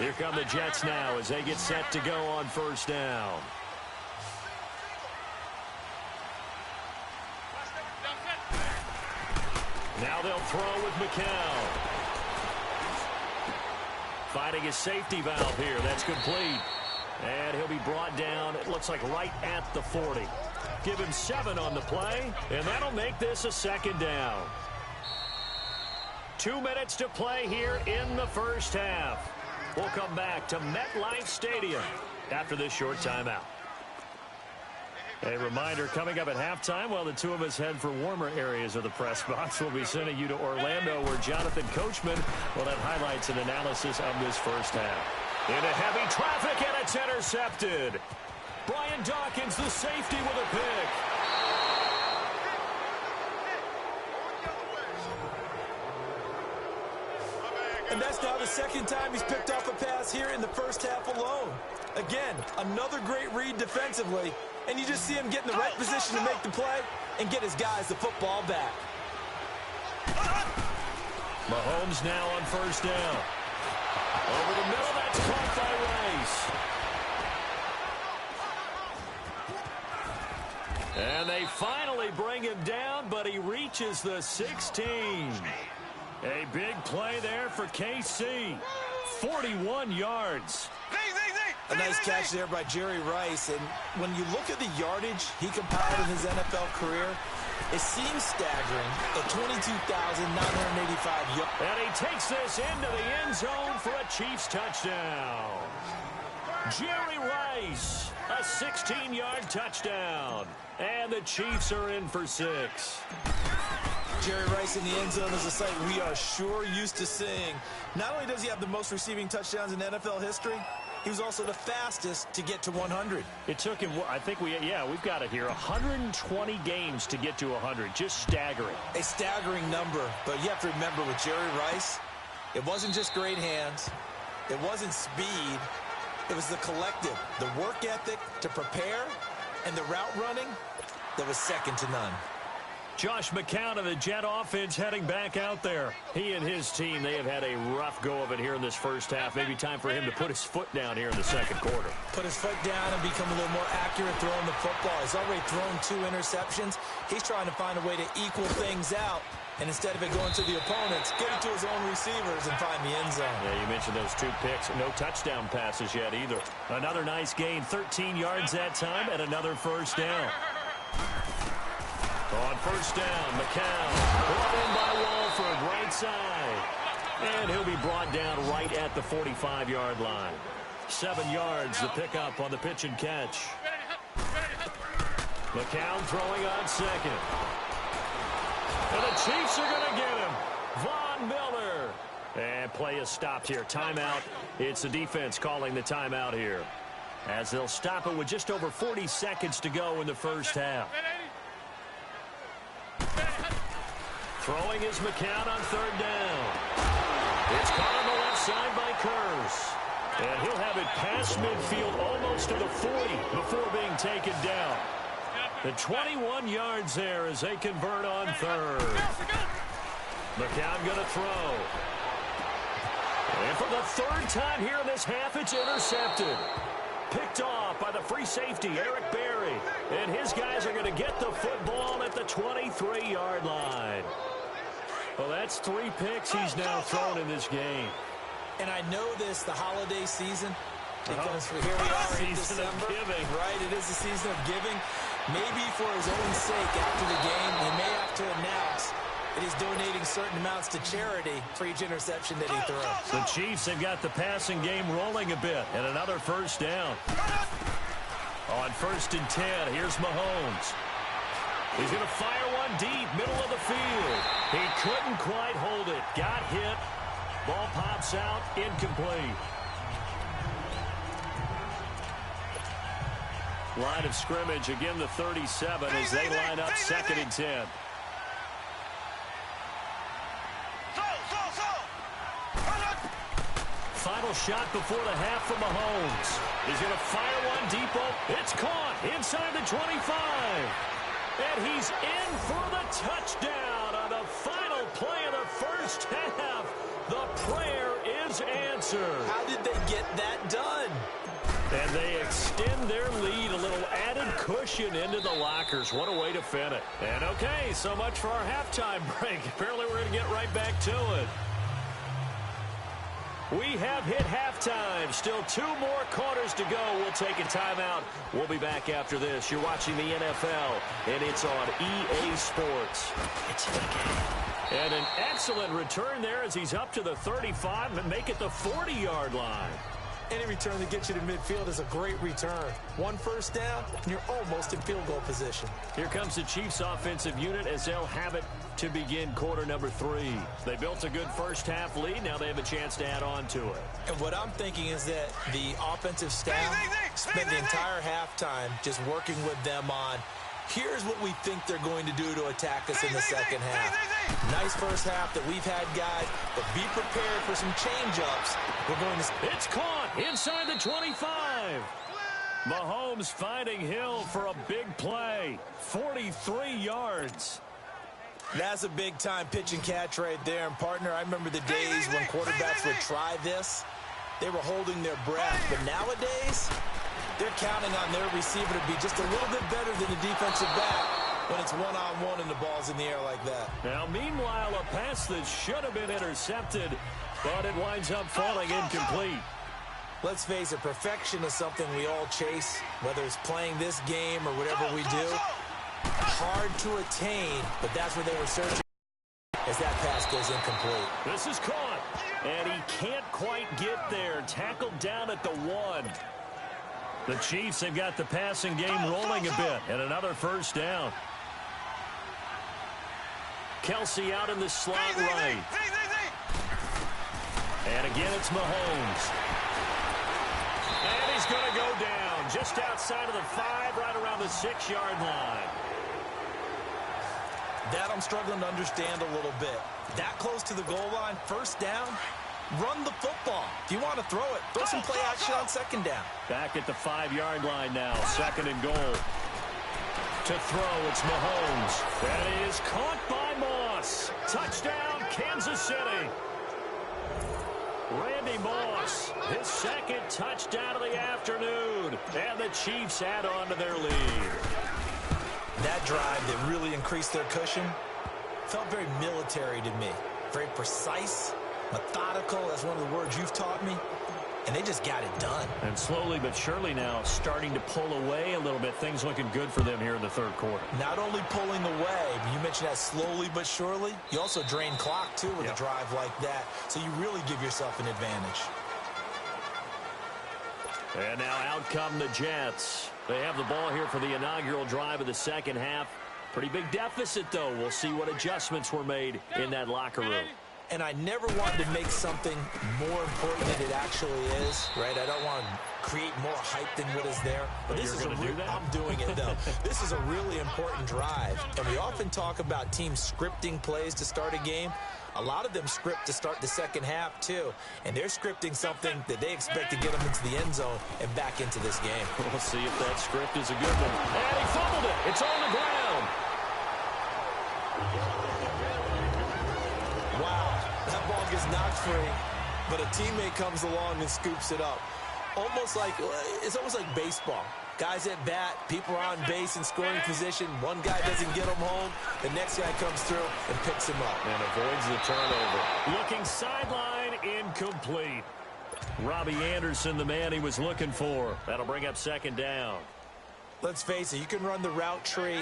Here come the Jets now as they get set to go on first down. Now they'll throw with McCown. Finding his safety valve here. That's complete. And he'll be brought down, it looks like right at the 40. Give him 7 on the play, and that'll make this a second down. 2 minutes to play here in the first half. We'll come back to MetLife Stadium after this short timeout. A reminder, coming up at halftime, while the two of us head for warmer areas of the press box, we'll be sending you to Orlando, where Jonathan Coachman will have highlights and analysis of this first half. Into heavy traffic, and it's intercepted. Brian Dawkins, the safety, with a pick. And that's now the second time he's picked off a pass here in the first half alone. Again, another great read defensively, and you just see him get in the right position to make the play and get his guys the football back. Mahomes now on first down. Over the middle, that's caught by Rice. And they finally bring him down, but he reaches the 16. A big play there for KC. 41 yards. A nice catch there by Jerry Rice. And when you look at the yardage he compiled in his NFL career, it seems staggering at 22,985 yards. And he takes this into the end zone for a Chiefs touchdown. Jerry Rice, a 16-yard touchdown. And the Chiefs are in for 6. Jerry Rice in the end zone is a sight we are sure used to seeing. Not only does he have the most receiving touchdowns in NFL history, he was also the fastest to get to 100. It took him, I think we've got it here, 120 games to get to 100. Just staggering. A staggering number, but you have to remember with Jerry Rice, it wasn't just great hands. It wasn't speed. It was the collective, the work ethic to prepare, and the route running that was second to none. Josh McCown of the Jet offense heading back out there. He and his team, they have had a rough go of it here in this first half. Maybe time for him to put his foot down here in the second quarter. Put his foot down and become a little more accurate throwing the football. He's already thrown 2 interceptions. He's trying to find a way to equal things out. And instead of it going to the opponents, get it to his own receivers and find the end zone. Yeah, you mentioned those 2 picks. No touchdown passes yet either. Another nice gain, 13 yards that time, and another first down. On first down, McCown brought in by Walford, right side. And he'll be brought down right at the 45-yard line. 7 yards, the pickup on the pitch and catch. McCown throwing on second. And the Chiefs are going to get him. Von Miller. And play is stopped here. Timeout. It's the defense calling the timeout here, as they'll stop it with just over 40 seconds to go in the first half. Throwing is McCown on third down. It's caught on the left side by Kurz. And he'll have it past midfield almost to the 40 before being taken down. The 21 yards there as they convert on third. McCown going to throw. And for the third time here in this half, it's intercepted. Picked off by the free safety, Eric Berry. And his guys are going to get the football at the 23-yard line. Well, that's 3 picks he's now thrown in this game. And I know this, the holiday season, because here we are in December. Giving. Right, it is the season of giving. Maybe for his own sake after the game, he may have to announce that he's donating certain amounts to charity for each interception that he throws. The Chiefs have got the passing game rolling a bit, and another first down. On 1st and 10, here's Mahomes. He's going to fire one deep, middle of the field. He couldn't quite hold it. Got hit. Ball pops out, incomplete. Line of scrimmage, again the 37 as they line up 2nd and 10. Final shot before the half from Mahomes. He's going to fire one deep. It's caught inside the 25. And he's in for the touchdown on the final play of the first half. The prayer is is answered. How did they get that done? And they extend their lead, a little added cushion into the lockers. What a way to fin it. And okay, so much for our halftime break. Apparently we're going to get right back to it. We have hit halftime. Still 2 more quarters to go. We'll take a timeout. We'll be back after this. You're watching the NFL, and it's on EA Sports. It's the game. And an excellent return there as he's up to the 35 and make it the 40-yard line. Any return that gets you to midfield is a great return. 1 first down, and you're almost in field goal position. Here comes the Chiefs offensive unit as they'll have it to begin quarter number 3. They built a good first half lead. Now they have a chance to add on to it. And what I'm thinking is that the offensive staff spent the entire halftime just working with them on, here's what we think they're going to do to attack us in the second half. Nice first half that we've had, guys, but be prepared for some change-ups. We're going to... It's caught inside the 25. Mahomes finding Hill for a big play. 43 yards. That's a big-time pitch and catch right there. And, partner, I remember the days when quarterbacks would try this. They were holding their breath. But nowadays, they're counting on their receiver to be just a little bit better than the defensive back when it's one-on-one and the ball's in the air like that. Now, meanwhile, a pass that should have been intercepted, but it winds up falling incomplete. Let's face it, perfection is something we all chase, whether it's playing this game or whatever we do. Hard to attain, but that's what they were searching as that pass goes incomplete. This is caught, and he can't quite get there. Tackled down at the 1. The Chiefs have got the passing game rolling a bit, and another first down. Kelsey out in the slot right. And again, it's Mahomes. And he's going to go down just outside of the 5, right around the 6-yard line. That I'm struggling to understand a little bit. That close to the goal line, first down, run the football. If you want to throw it, throw some play action on second down. Back at the 5-yard line now, 2nd and goal. To throw, it's Mahomes. That is caught by Moss. Touchdown, Kansas City. Randy Moss, his 2nd touchdown of the afternoon. And the Chiefs add on to their lead. That drive that really increased their cushion felt very military to me. Very precise, methodical. That's one of the words you've taught me. And they just got it done. And slowly but surely now starting to pull away a little bit. Things looking good for them here in the 3rd quarter. Not only pulling away, you mentioned that slowly but surely. You also drain clock, too, with a drive like that. So you really give yourself an advantage. And now out come the Jets. They have the ball here for the inaugural drive of the second half. Pretty big deficit, though. We'll see what adjustments were made in that locker room. And I never wanted to make something more important than it actually is, right? I don't want to create more hype than what is there. But this is I'm doing it, though. This is a really important drive. And we often talk about teams scripting plays to start a game. A lot of them script to start the second half, too. And they're scripting something that they expect to get them into the end zone and back into this game. We'll see if that script is a good one. And he fumbled it. It's on the ground. Wow, that ball gets knocked free, but a teammate comes along and scoops it up. It's almost like baseball. Guys at bat, people are on base in scoring position. One guy doesn't get him home. The next guy comes through and picks him up. And avoids the turnover. Looking sideline, incomplete. Robbie Anderson, the man he was looking for. That'll bring up 2nd down. Let's face it, you can run the route tree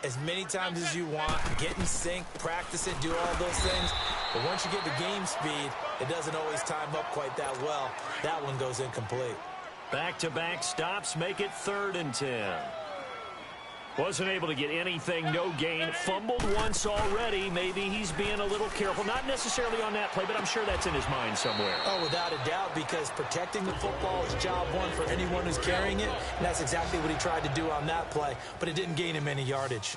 as many times as you want, get in sync, practice it, do all those things. But once you get to game speed, it doesn't always time up quite that well. That one goes incomplete. Back-to-back stops make it 3rd and 10. Wasn't able to get anything, no gain. Fumbled once already. Maybe he's being a little careful. Not necessarily on that play, but I'm sure that's in his mind somewhere. Oh, without a doubt, because protecting the football is job one for anyone who's carrying it. And that's exactly what he tried to do on that play, but it didn't gain him any yardage.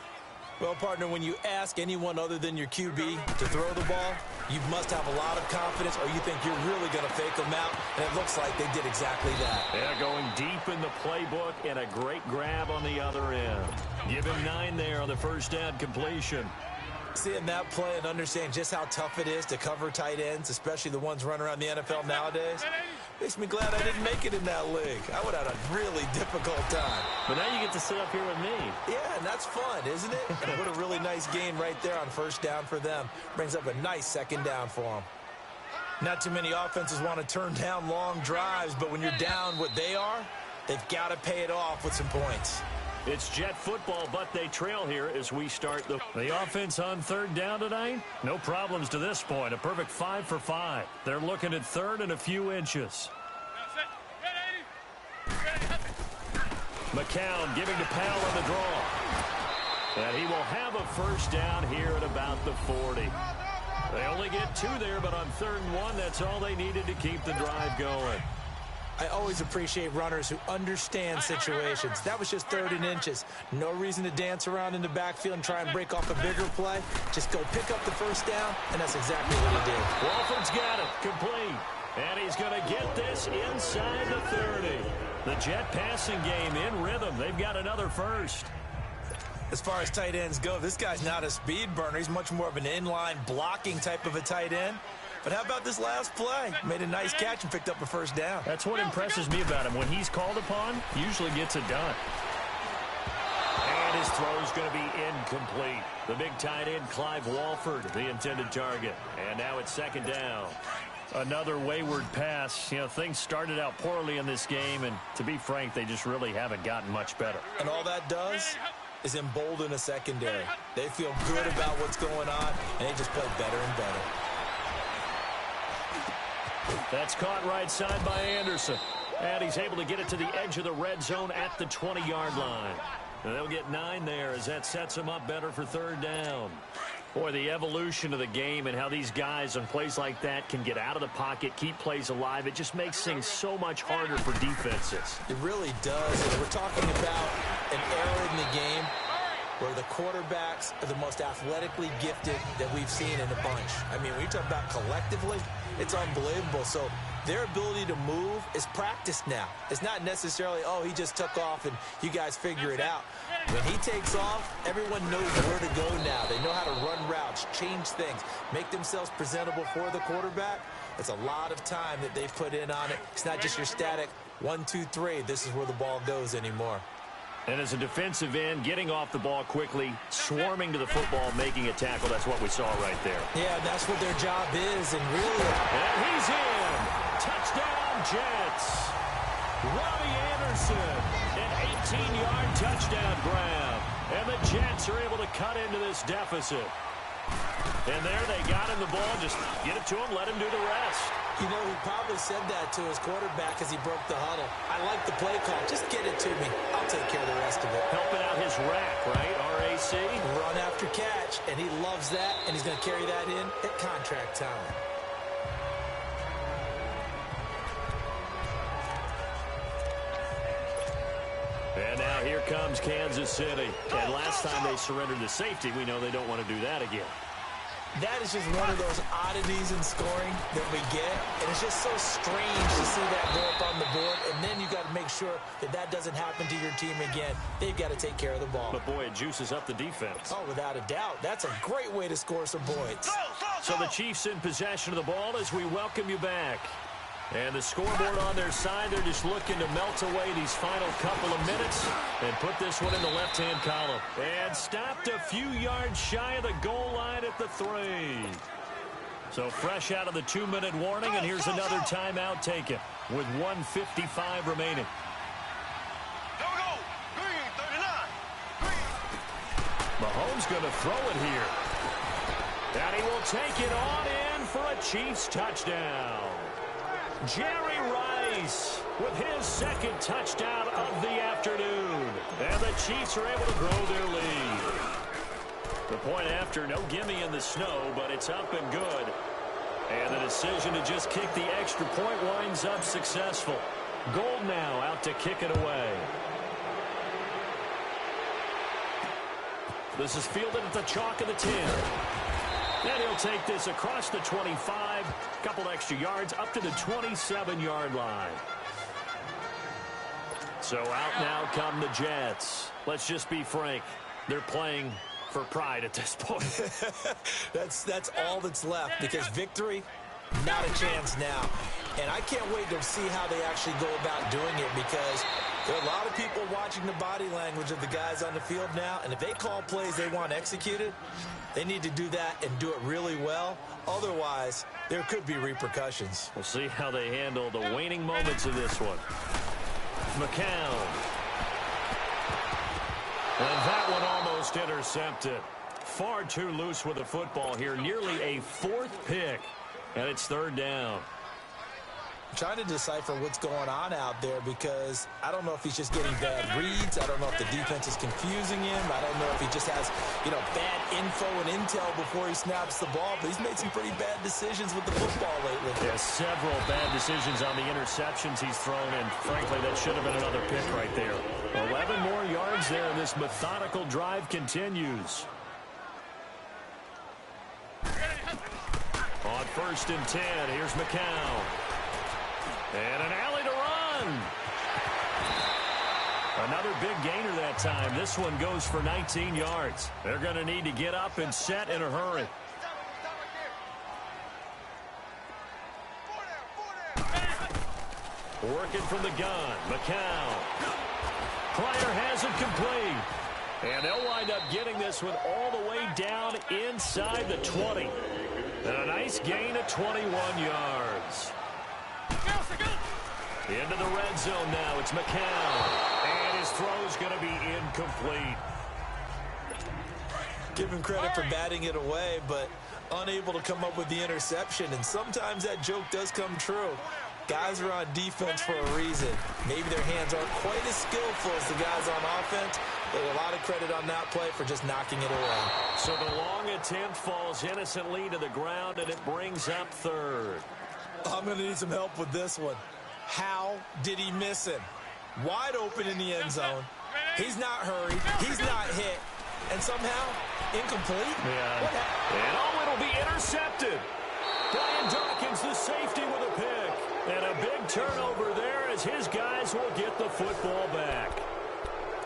Well, partner, when you ask anyone other than your QB to throw the ball, you must have a lot of confidence or you think you're really going to fake them out, and it looks like they did exactly that. Yeah, going deep in the playbook and a great grab on the other end. Give him 9 there on the first down completion. Seeing that play and understanding just how tough it is to cover tight ends, especially the ones running around the NFL nowadays, makes me glad I didn't make it in that league. I would have had a really difficult time. But now you get to sit up here with me. Yeah, and that's fun, isn't it? And what a really nice gain right there on first down for them. Brings up a nice second down for them. Not too many offenses want to turn down long drives, but when you're down what they are, they've got to pay it off with some points. It's Jet football, but they trail here as we start the offense on third down tonight. No problems to this point. A perfect 5 for 5. They're looking at third and a few inches. McCown giving to Powell on the draw. And he will have a first down here at about the 40. They only get 2 there, but on third and 1, that's all they needed to keep the drive going. I always appreciate runners who understand situations. That was just third and inches. No reason to dance around in the backfield and try and break off a bigger play. Just go pick up the first down, and that's exactly what he did. Walford's got it. Complete. And he's going to get this inside the 30. The Jet passing game in rhythm. They've got another first. As far as tight ends go, this guy's not a speed burner. He's much more of an inline blocking type of a tight end. But how about this last play? Made a nice catch and picked up a first down. That's what impresses me about him. When he's called upon, he usually gets it done. And his throw's going to be incomplete. The big tight end, Clive Walford, the intended target. And now it's second down. Another wayward pass. You know, things started out poorly in this game, and to be frank, they just really haven't gotten much better. And all that does is embolden a secondary. They feel good about what's going on, and they just play better and better. That's caught right side by Anderson. And he's able to get it to the edge of the red zone at the 20-yard line. And they'll get 9 there as that sets them up better for third down. Boy, the evolution of the game and how these guys on plays like that can get out of the pocket, keep plays alive, it just makes things so much harder for defenses. It really does. And we're talking about an era in the game where the quarterbacks are the most athletically gifted that we've seen in a bunch. I mean, when you talk about collectively, it's unbelievable. So their ability to move is practiced now. It's not necessarily, oh, he just took off and you guys figure it out. When he takes off, everyone knows where to go now. They know how to run routes, change things, make themselves presentable for the quarterback. It's a lot of time that they've put in on it. It's not just your static 1, 2, 3. This is where the ball goes anymore. And as a defensive end, getting off the ball quickly, swarming to the football, making a tackle, that's what we saw right there. Yeah, that's what their job is, and really... And he's in! Touchdown, Jets! Robbie Anderson, an 18-yard touchdown grab. And the Jets are able to cut into this deficit. And there they got him the ball. Just get it to him, let him do the rest. You know, he probably said that to his quarterback as he broke the huddle. I like the play call. Just get it to me. I'll take care of the rest of it. Helping out his rack, right? RAC. Run after catch, and he loves that, and he's going to carry that in at contract time. And now here comes Kansas City. And last time they surrendered to safety, we know they don't want to do that again. That is just one of those oddities in scoring that we get. And it's just so strange to see that go up on the board. And then you got to make sure that that doesn't happen to your team again. They've got to take care of the ball. But, boy, it juices up the defense. Oh, without a doubt. That's a great way to score some points. So the Chiefs in possession of the ball as we welcome you back. And the scoreboard on their side, they're just looking to melt away these final couple of minutes and put this one in the left-hand column. And stopped a few yards shy of the goal line at the 3. So fresh out of the 2-minute warning, and here's another timeout taken with 1:55 remaining. Mahomes going to throw it here. And he will take it on in for a Chiefs touchdown. Jerry Rice with his second touchdown of the afternoon. And the Chiefs are able to grow their lead. The point after, no gimme in the snow, but it's up and good. And the decision to just kick the extra point winds up successful. Gold now out to kick it away. This is fielded at the chalk of the 10. And he'll take this across the 25, couple extra yards, up to the 27-yard line. So out now come the Jets. Let's just be frank. They're playing for pride at this point. That's all that's left, because victory, not a chance now. And I can't wait to see how they actually go about doing it, because there are a lot of people watching the body language of the guys on the field now, and if they call plays they want executed, they need to do that and do it really well. Otherwise, there could be repercussions. We'll see how they handle the waning moments of this one. McCown. And that one almost intercepted. Far too loose with the football here. Nearly a fourth pick. And it's third down. I'm trying to decipher what's going on out there, because I don't know if he's just getting bad reads. I don't know if the defense is confusing him. I don't know if he just has, bad info and intel before he snaps the ball. But he's made some pretty bad decisions with the football lately. Yeah, several bad decisions on the interceptions he's thrown, and frankly, that should have been another pick right there. 11 more yards there, and this methodical drive continues. On 1st and 10, here's McCown. And an alley to run. Another big gainer that time. This one goes for 19 yards. They're going to need to get up and set in a hurry. Working from the gun. McCown. Pryor has it complete. And they'll wind up getting this one all the way down inside the 20. And a nice gain of 21 yards. Into the red zone now. It's McCown. And his throw's going to be incomplete. Give him credit for batting it away, but unable to come up with the interception. And sometimes that joke does come true. Guys are on defense for a reason. Maybe their hands aren't quite as skillful as the guys on offense, but a lot of credit on that play for just knocking it away. So the long attempt falls innocently to the ground, and it brings up third. I'm going to need some help with this one. How did he miss him? Wide open in the end zone. He's not hurried. He's not hit. And somehow, incomplete? Yeah. What happened? And it'll be intercepted. Brian Dawkins, the safety, with a pick. And a big turnover there as his guys will get the football back.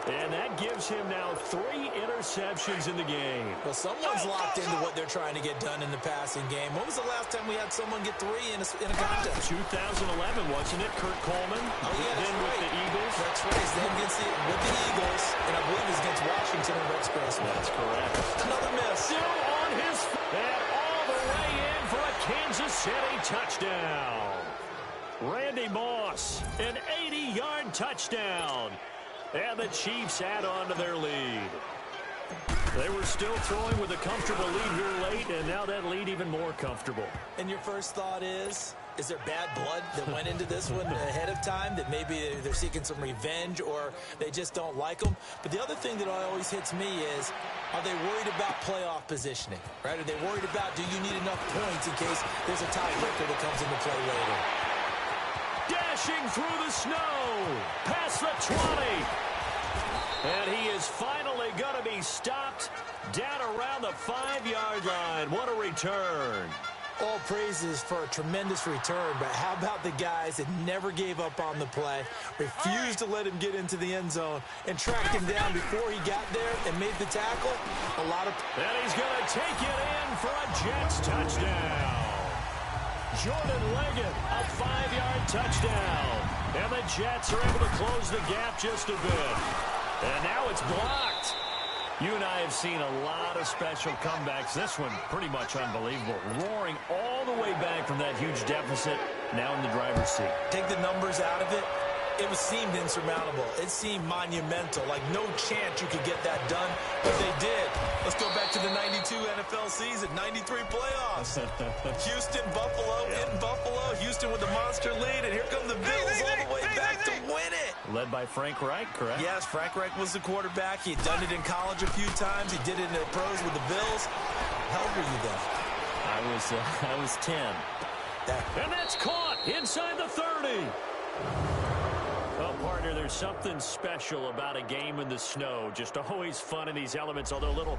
And that gives him now 3 interceptions in the game. Well, someone's locked into what they're trying to get done in the passing game. When was the last time we had someone get 3 in a contest? 2011, wasn't it? Kurt Coleman. Oh, yeah, that's then right. With the Eagles. That's right. Then with the Eagles, and I believe it's against Washington and Rex Grossman. That's correct. Another miss. Still on his feet. And all the way in for a Kansas City touchdown. Randy Moss, an 80-yard touchdown. And the Chiefs add on to their lead. They were still throwing with a comfortable lead here late, and now that lead even more comfortable. And your first thought is there bad blood that went into this one ahead of time, that maybe they're seeking some revenge or they just don't like them? But the other thing that always hits me is, are they worried about playoff positioning? Right? Are they worried about, do you need enough points in case there's a tiebreaker that comes into play later? Dashing through the snow, past the 20. And he is finally going to be stopped down around the 5-yard line. What a return. All praises for a tremendous return, but how about the guys that never gave up on the play, refused to let him get into the end zone, and tracked him down before he got there and made the tackle? And he's going to take it in for a Jets touchdown. Jordan Leggett, a 5-yard touchdown. And the Jets are able to close the gap just a bit. And now it's blocked. You and I have seen a lot of special comebacks. This one pretty much unbelievable. Roaring all the way back from that huge deficit, now in the driver's seat. Take the numbers out of it. It seemed insurmountable. It seemed monumental, like no chance you could get that done, but they did. Let's go back to the 92 NFL season, 93 playoffs. Houston, Buffalo, in Buffalo. Houston with a monster lead, and here come the Bills all the way back to win it. Led by Frank Reich, correct? Yes, Frank Reich was the quarterback. He had done it in college a few times. He did it in the pros with the Bills. How old were you then? I was 10. And that's caught inside the 30. Well, partner, there's something special about a game in the snow. Just always fun in these elements, although a little